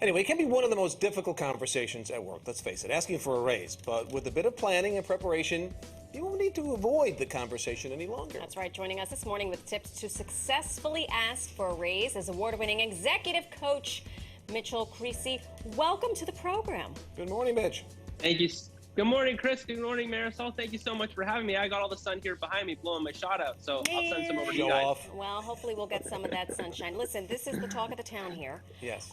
Anyway, it can be one of the most difficult conversations at work, let's face it, asking for a raise. But with a bit of planning and preparation, you won't need to avoid the conversation any longer. That's right. Joining us this morning with tips to successfully ask for a raise is award-winning executive coach Mitchell Creasey. Welcome to the program. Good morning, Mitch. Thank you. Good morning, Chris. Good morning, Marisol. Thank you so much for having me. I got all the sun here behind me blowing my shot out, so I'll send some over to you guys. Well, hopefully we'll get some of that sunshine. Listen, this is the talk of the town here. Yes.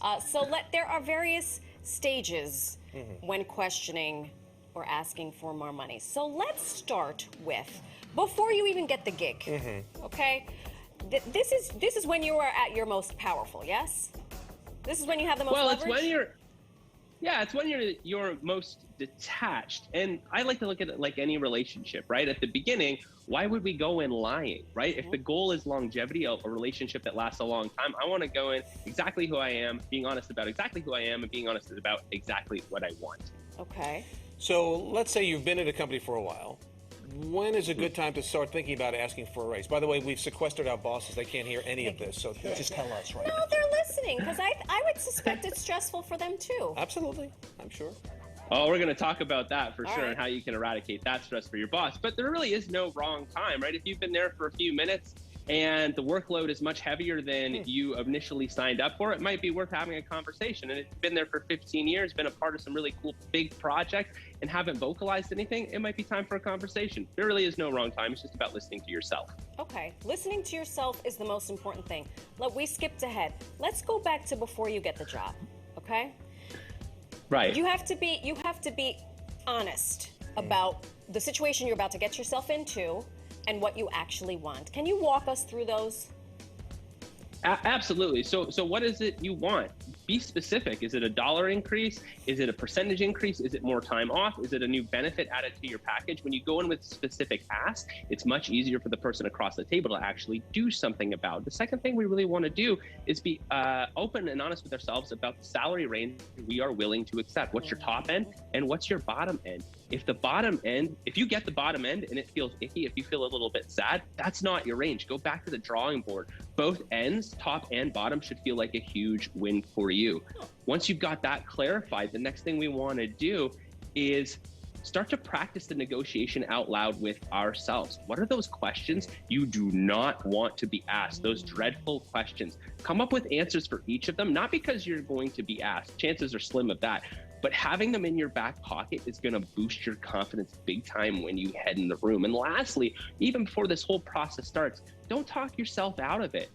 There are various stages when questioning or asking for more money. So let's start with, before you even get the gig, okay? This is when you are at your most powerful, yes? This is when you have the most leverage? It's when you're most detached. And I like to look at it like any relationship, right? At the beginning, why would we go in lying, right? If the goal is longevity, a relationship that lasts a long time, I want to go in exactly who I am, being honest about exactly who I am, and being honest about exactly what I want. Okay. So let's say you've been at a company for a while. When is a good time to start thinking about asking for a raise? By the way, we've sequestered our bosses. They can't hear any of this, so just tell us right No, now. they're listening, because I would suspect it's stressful for them too. Absolutely, I'm sure. Oh, we're going to talk about that for sure, right. and how you can eradicate that stress for your boss. But there really is no wrong time, right? If you've been there for a few minutes and the workload is much heavier than you initially signed up for, it might be worth having a conversation. And if you've been there for 15 years, been a part of some really cool big projects, and haven't vocalized anything, it might be time for a conversation. There really is no wrong time. It's just about listening to yourself. Okay, listening to yourself is the most important thing. We skipped ahead. Let's go back to before you get the job, okay? Right. You have to be honest about the situation you're about to get yourself into and what you actually want. Can you walk us through those? Absolutely. So what is it you want? Be specific. Is it a dollar increase? Is it a percentage increase? Is it more time off? Is it a new benefit added to your package? When you go in with specific asks, it's much easier for the person across the table to actually do something about it. The second thing we really want to do is be open and honest with ourselves about the salary range we are willing to accept. What's your top end and what's your bottom end? If you get the bottom end and it feels icky, if you feel a little bit sad, that's not your range. Go back to the drawing board. Both ends, top and bottom, should feel like a huge win for you. Once you've got that clarified, the next thing we want to do is start to practice the negotiation out loud with ourselves. What are those questions you do not want to be asked? Those dreadful questions. Come up with answers for each of them, not because you're going to be asked. Chances are slim of that. But having them in your back pocket is going to boost your confidence big time when you head in the room. And lastly, even before this whole process starts, don't talk yourself out of it.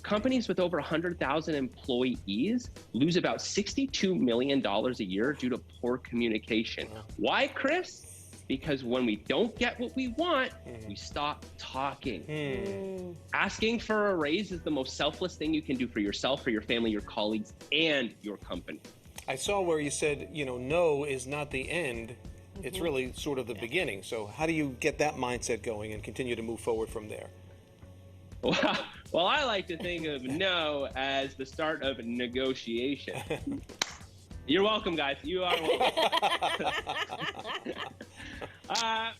Companies with over 100,000 employees lose about $62 million a year due to poor communication. Why, Chris? Because when we don't get what we want, we stop talking. Asking for a raise is the most selfless thing you can do for yourself, for your family, your colleagues, and your company. I saw where you said, no is not the end. It's really sort of the beginning. So how do you get that mindset going and continue to move forward from there? Well, I like to think of no as the start of a negotiation. You're welcome, guys. You are welcome.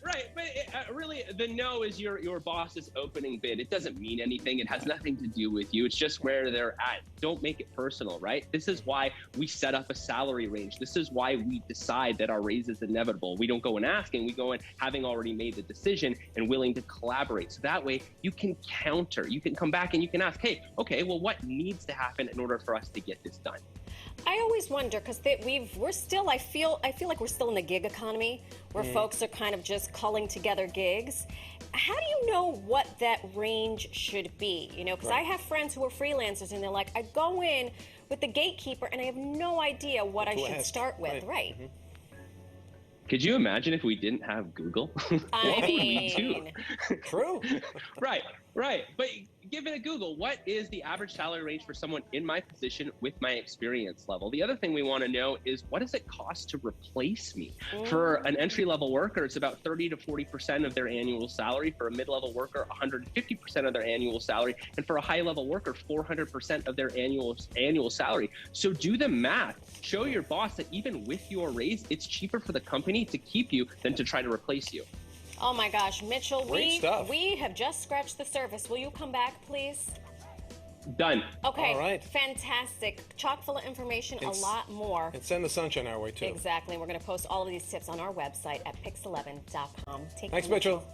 Right, but really, the no is your boss's opening bid. It doesn't mean anything. It has nothing to do with you. It's just where they're at. Don't make it personal, right? This is why we set up a salary range. This is why we decide that our raise is inevitable. We don't go in asking. We go in having already made the decision and willing to collaborate. So that way you can counter. You can come back and you can ask, hey, okay, well, what needs to happen in order for us to get this done? I always wonder, because we're still, I feel like we're still in the gig economy where folks are kind of just culling together gigs. How do you know what that range should be? Because I have friends who are freelancers and they're like, I go in with the gatekeeper and I have no idea what I should start with. Right. Could you imagine if we didn't have Google? I mean, True. Right. But give it a Google. What is the average salary range for someone in my position with my experience level? The other thing we want to know is, what does it cost to replace me? For an entry-level worker, it's about 30 to 40% of their annual salary. For a mid-level worker, 150% of their annual salary. And for a high-level worker, 400% of their annual salary. So do the math. Show your boss that even with your raise, it's cheaper for the company to keep you than to try to replace you. Oh my gosh, Mitchell, Great stuff. we have just scratched the surface. Will you come back, please? Done. Okay. All right. Fantastic. Chock full of information, a lot more. And send the sunshine our way, too. Exactly. We're going to post all of these tips on our website at pix11.com. Thanks, Mitchell.